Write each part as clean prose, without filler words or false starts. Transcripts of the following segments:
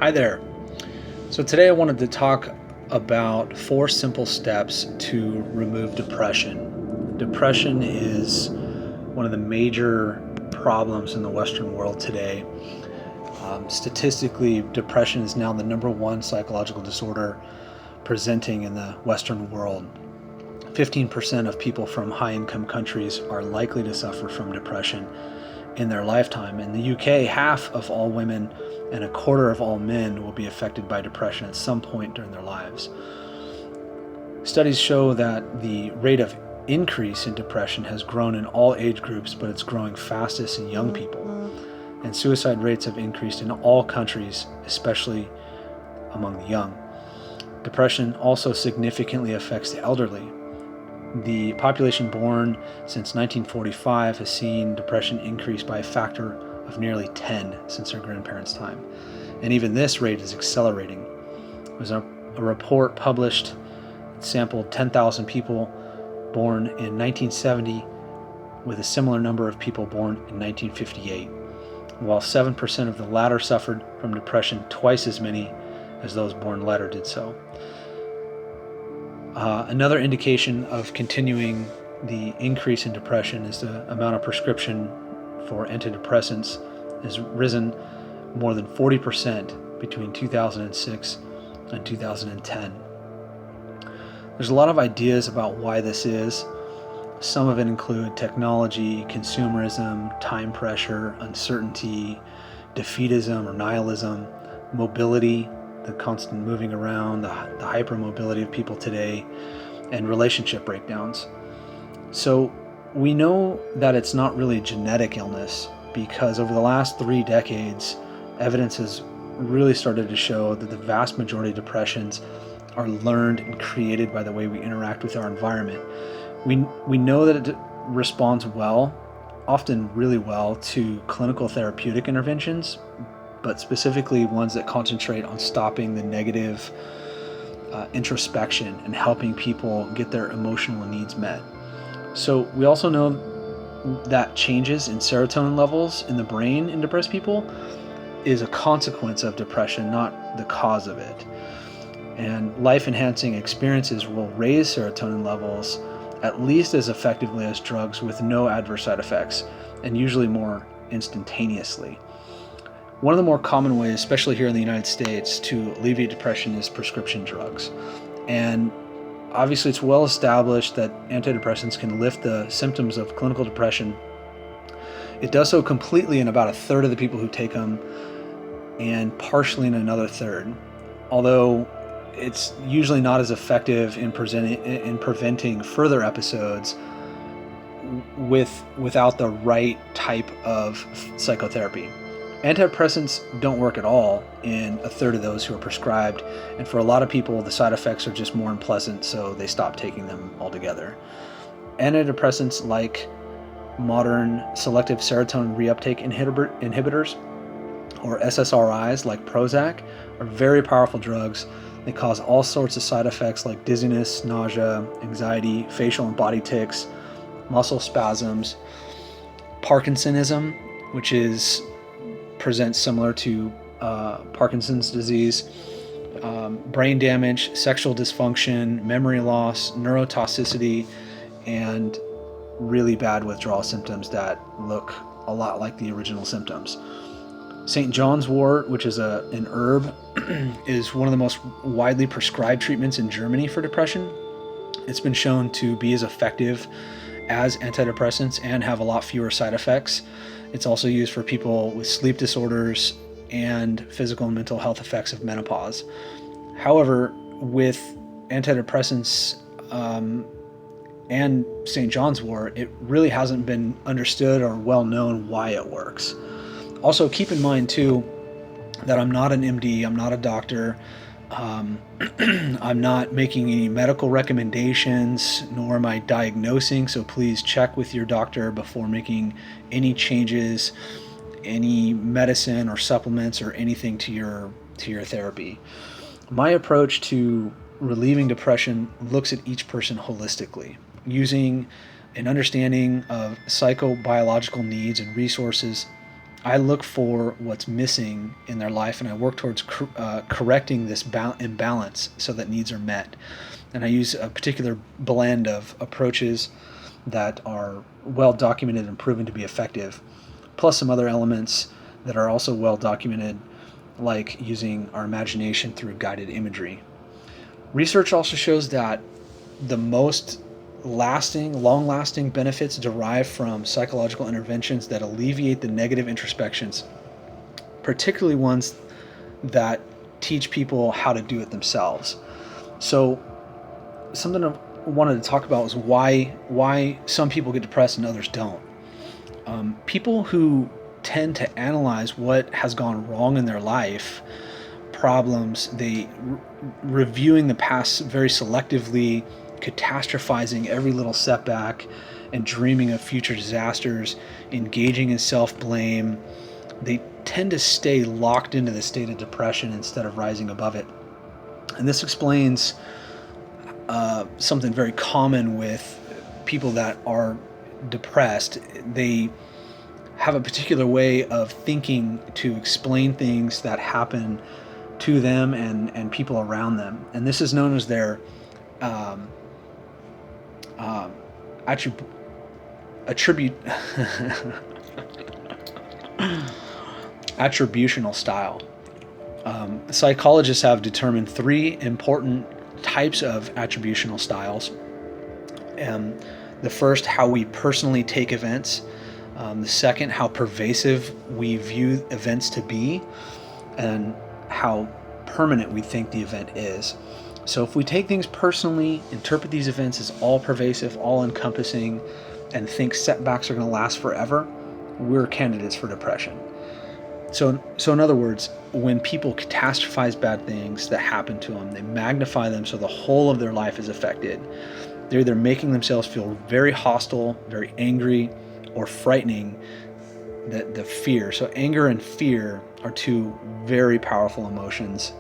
Hi there. So today I wanted to talk about 4 simple steps to remove depression. Depression is one of the major problems in the Western world today. Statistically, depression is now the #1 psychological disorder presenting in the Western world. 15% of people from high-income countries are likely to suffer from depression in their lifetime. In the UK, half of all women and a quarter of all men will be affected by depression at some point during their lives. Studies show that the rate of increase in depression has grown in all age groups, but it's growing fastest in young people. And suicide rates have increased in all countries, especially among the young. Depression also significantly affects the elderly. The population born since 1945 has seen depression increase by a factor of nearly 10 since their grandparents' time. And even this rate is accelerating. There was a report published, sampled 10,000 people born in 1970 with a similar number of people born in 1958. While 7% of the latter suffered from depression, twice as many as those born later did so. Another indication of continuing the increase in depression is the amount of prescription for antidepressants has risen more than 40% between 2006 and 2010. There's a lot of ideas about why this is. Some of it include technology, consumerism, time pressure, uncertainty, defeatism or nihilism, mobility, the constant moving around, the hypermobility of people today, and relationship breakdowns. So we know that it's not really a genetic illness because over the last 3 decades, evidence has really started to show that the vast majority of depressions are learned and created by the way we interact with our environment. We know that it responds well, often really well, to clinical therapeutic interventions, but specifically ones that concentrate on stopping the negative introspection and helping people get their emotional needs met. So we also know that changes in serotonin levels in the brain in depressed people is a consequence of depression, not the cause of it. And life-enhancing experiences will raise serotonin levels at least as effectively as drugs with no adverse side effects, and usually more instantaneously. One of the more common ways, especially here in the United States, to alleviate depression is prescription drugs. And obviously it's well established that antidepressants can lift the symptoms of clinical depression. It does so completely in about a third of the people who take them and partially in another third. Although it's usually not as effective in preventing further episodes without the right type of psychotherapy. Antidepressants don't work at all in a third of those who are prescribed, and for a lot of people the side effects are just more unpleasant, so they stop taking them altogether. Antidepressants like modern selective serotonin reuptake inhibitors, or SSRIs like Prozac, are very powerful drugs. They cause all sorts of side effects like dizziness, nausea, anxiety, facial and body tics, muscle spasms, Parkinsonism, which presents similar to Parkinson's disease, brain damage, sexual dysfunction, memory loss, neurotoxicity, and really bad withdrawal symptoms that look a lot like the original symptoms. St. John's wort, which is an herb, is one of the most widely prescribed treatments in Germany for depression. It's been shown to be as effective as antidepressants and have a lot fewer side effects. It's also used for people with sleep disorders and physical and mental health effects of menopause. However, with antidepressants and St. John's wort, it really hasn't been understood or well known why it works. Also, keep in mind too that I'm not an MD, I'm not a doctor, I'm not making any medical recommendations, nor am I diagnosing, so please check with your doctor before making any changes, any medicine or supplements or anything to your therapy. My approach to relieving depression looks at each person holistically, using an understanding of psychobiological needs and resources I look for what's missing in their life, and I work towards correcting this imbalance so that needs are met. And I use a particular blend of approaches that are well documented and proven to be effective, plus some other elements that are also well documented, like using our imagination through guided imagery. Research also shows that the most long-lasting benefits derive from psychological interventions that alleviate the negative introspections, particularly ones that teach people how to do it themselves. So something I wanted to talk about was why some people get depressed and others don't. People who tend to analyze what has gone wrong in their life, problems, they reviewing the past very selectively, catastrophizing every little setback, and dreaming of future disasters, engaging in self-blame, they tend to stay locked into the state of depression instead of rising above it. And this explains something very common with people that are depressed. They have a particular way of thinking to explain things that happen to them and people around them. And this is known as their attributional style. Psychologists have determined 3 important types of attributional styles. The first, how we personally take events. The second, how pervasive we view events to be, and how permanent we think the event is. So if we take things personally, interpret these events as all pervasive, all encompassing, and think setbacks are going to last forever, we're candidates for depression. So in other words, when people catastrophize bad things that happen to them, they magnify them so the whole of their life is affected. They're either making themselves feel very hostile, very angry, or frightening, the fear. So anger and fear are 2 very powerful emotions.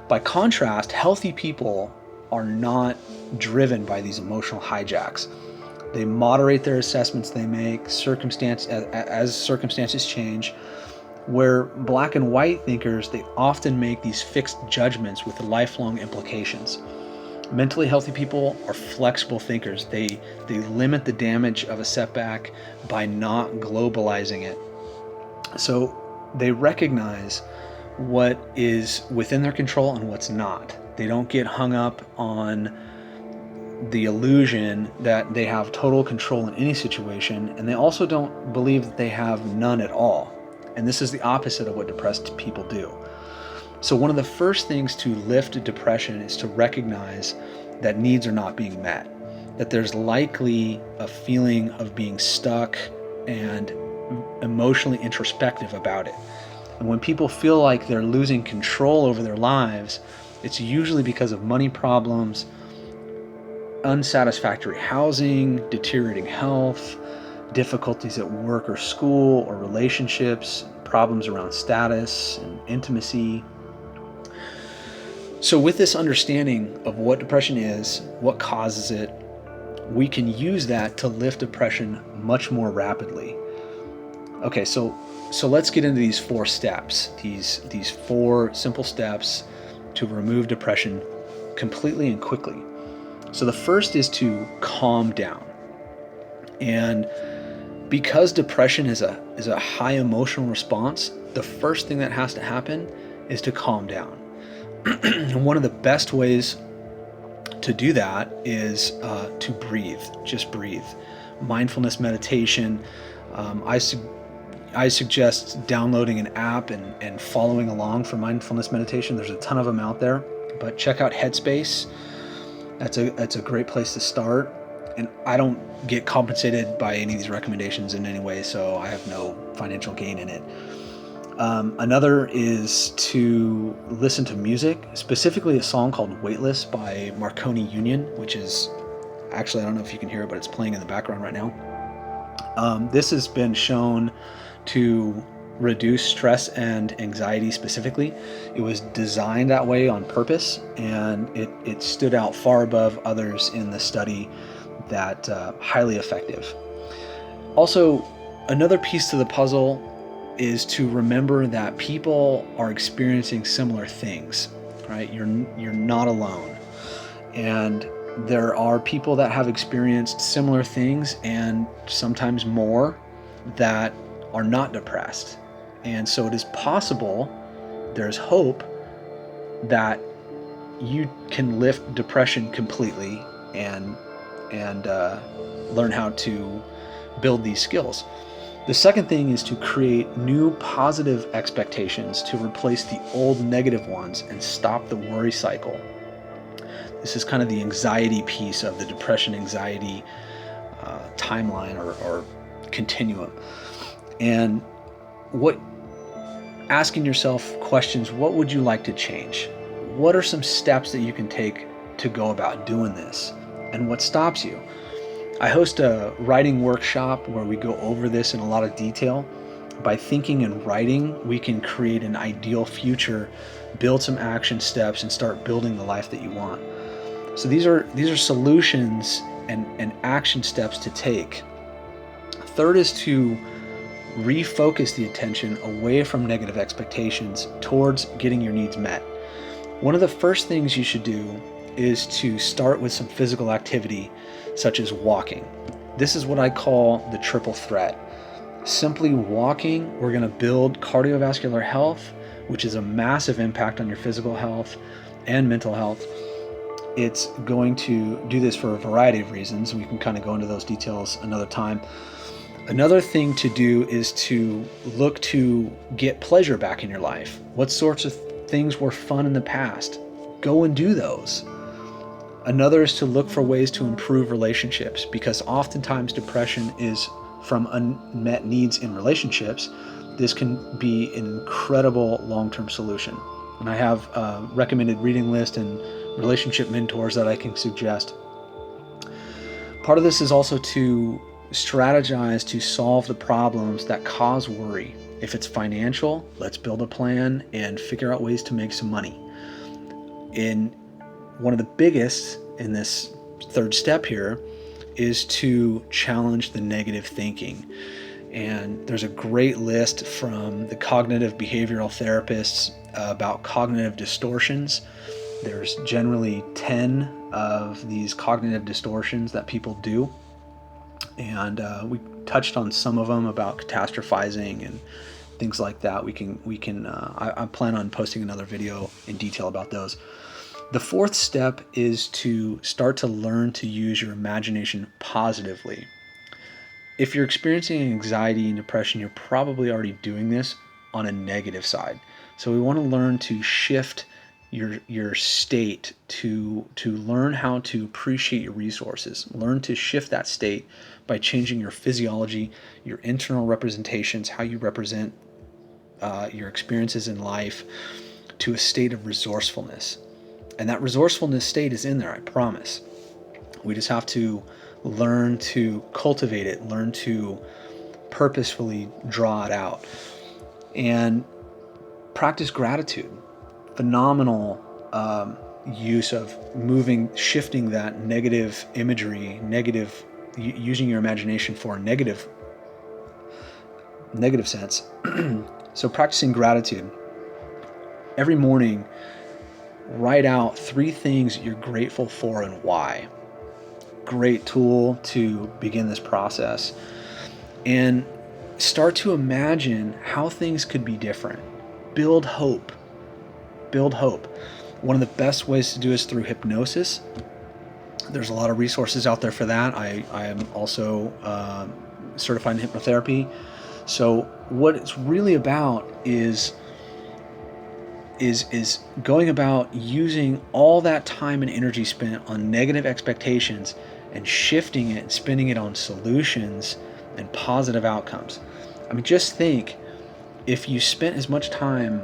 By contrast, healthy people are not driven by these emotional hijacks. They moderate their assessments they make as circumstances change. Where black and white thinkers, they often make these fixed judgments with lifelong implications. Mentally healthy people are flexible thinkers. They limit the damage of a setback by not globalizing it. So they recognize what is within their control and what's not. They don't get hung up on the illusion that they have total control in any situation, and they also don't believe that they have none at all. And this is the opposite of what depressed people do. So one of the first things to lift depression is to recognize that needs are not being met, that there's likely a feeling of being stuck and emotionally introspective about it. And when people feel like they're losing control over their lives, it's usually because of money problems, unsatisfactory housing, deteriorating health, difficulties at work or school or relationships, problems around status and intimacy. So with this understanding of what depression is, what causes it, we can use that to lift depression much more rapidly. Okay, so let's get into these 4 steps, these 4 simple steps to remove depression completely and quickly. So the first is to calm down. And because depression is a high emotional response, the first thing that has to happen is to calm down. And one of the best ways to do that is to breathe. Just breathe. Mindfulness meditation. I suggest downloading an app and following along for mindfulness meditation. There's a ton of them out there, but check out Headspace. That's a great place to start. And I don't get compensated by any of these recommendations in any way, so I have no financial gain in it. Another is to listen to music, specifically a song called Weightless by Marconi Union, which is actually, I don't know if you can hear it, but it's playing in the background right now. This has been shown to reduce stress and anxiety specifically. It was designed that way on purpose, and it stood out far above others in the study that highly effective. Also, Another piece to the puzzle is to remember that people are experiencing similar things, right? You're not alone. And there are people that have experienced similar things, and sometimes more, that are not depressed. And so it is possible, there's hope, that you can lift depression completely and learn how to build these skills. The second thing is to create new positive expectations to replace the old negative ones and stop the worry cycle. This is kind of the anxiety piece of the depression anxiety timeline or continuum. And asking yourself questions, what would you like to change? What are some steps that you can take to go about doing this? And what stops you? I host a writing workshop where we go over this in a lot of detail. By thinking and writing, we can create an ideal future, build some action steps, and start building the life that you want. So these are solutions and action steps to take. Third is to refocus the attention away from negative expectations towards getting your needs met. One of the first things you should do is to start with some physical activity, such as walking. This is what I call the triple threat. Simply walking, we're going to build cardiovascular health, which is a massive impact on your physical health and mental health. It's going to do this for a variety of reasons. We can kind of go into those details another time. Another thing to do is to look to get pleasure back in your life. What sorts of things were fun in the past? Go and do those. Another is to look for ways to improve relationships, because oftentimes depression is from unmet needs in relationships. This can be an incredible long-term solution. And I have a recommended reading list and relationship mentors that I can suggest. Part of this is also to strategize to solve the problems that cause worry. If it's financial, let's build a plan and figure out ways to make some money. And one of the biggest in this third step here is to challenge the negative thinking. And there's a great list from the cognitive behavioral therapists about cognitive distortions. There's generally 10 of these cognitive distortions that people do. And we touched on some of them about catastrophizing and things like that. I plan on posting another video in detail about those. The fourth step is to start to learn to use your imagination positively. If you're experiencing anxiety and depression, you're probably already doing this on a negative side. So we want to learn to shift your state to learn how to appreciate your resources. Learn to shift that state by changing your physiology, your internal representations, how you represent your experiences in life, to a state of resourcefulness. And that resourcefulness state is in there, I promise. We just have to learn to cultivate it, learn to purposefully draw it out. And practice gratitude. Phenomenal use of shifting that negative imagery, using your imagination for a negative sense. So practicing gratitude. Every morning, write out 3 things you're grateful for and why. Great tool to begin this process. And start to imagine how things could be different. Build hope. One of the best ways to do is through hypnosis. There's a lot of resources out there for that. I am also certified in hypnotherapy. So what it's really about is going about using all that time and energy spent on negative expectations and shifting it and spending it on solutions and positive outcomes. I mean, just think, if you spent as much time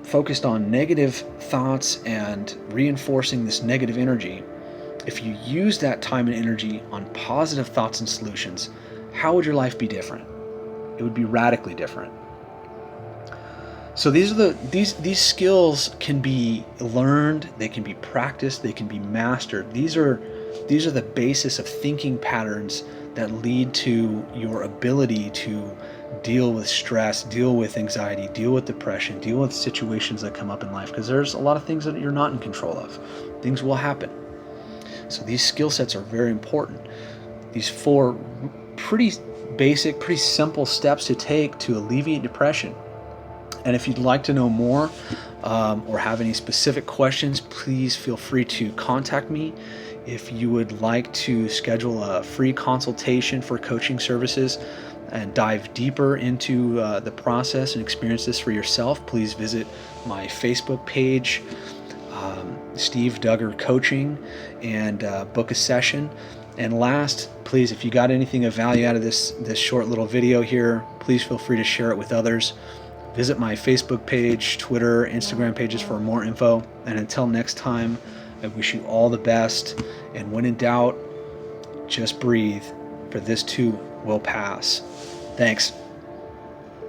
focused on negative thoughts and reinforcing this negative energy, if you use that time and energy on positive thoughts and solutions, how would your life be different? It would be radically different. So these skills can be learned, they can be practiced, they can be mastered. These are the basis of thinking patterns that lead to your ability to deal with stress, deal with anxiety, deal with depression, deal with situations that come up in life, because there's a lot of things that you're not in control of. Things will happen. So these skill sets are very important. These 4 pretty basic, pretty simple steps to take to alleviate depression. And if you'd like to know more or have any specific questions, please feel free to contact me. If you would like to schedule a free consultation for coaching services and dive deeper into the process and experience this for yourself, please visit my Facebook page, Steve Duggar Coaching, and book a session. And last, please, if you got anything of value out of this short little video here, please feel free to share it with others. Visit my Facebook page, Twitter, Instagram pages for more info. And until next time, I wish you all the best. And when in doubt, just breathe, for this too will pass. Thanks.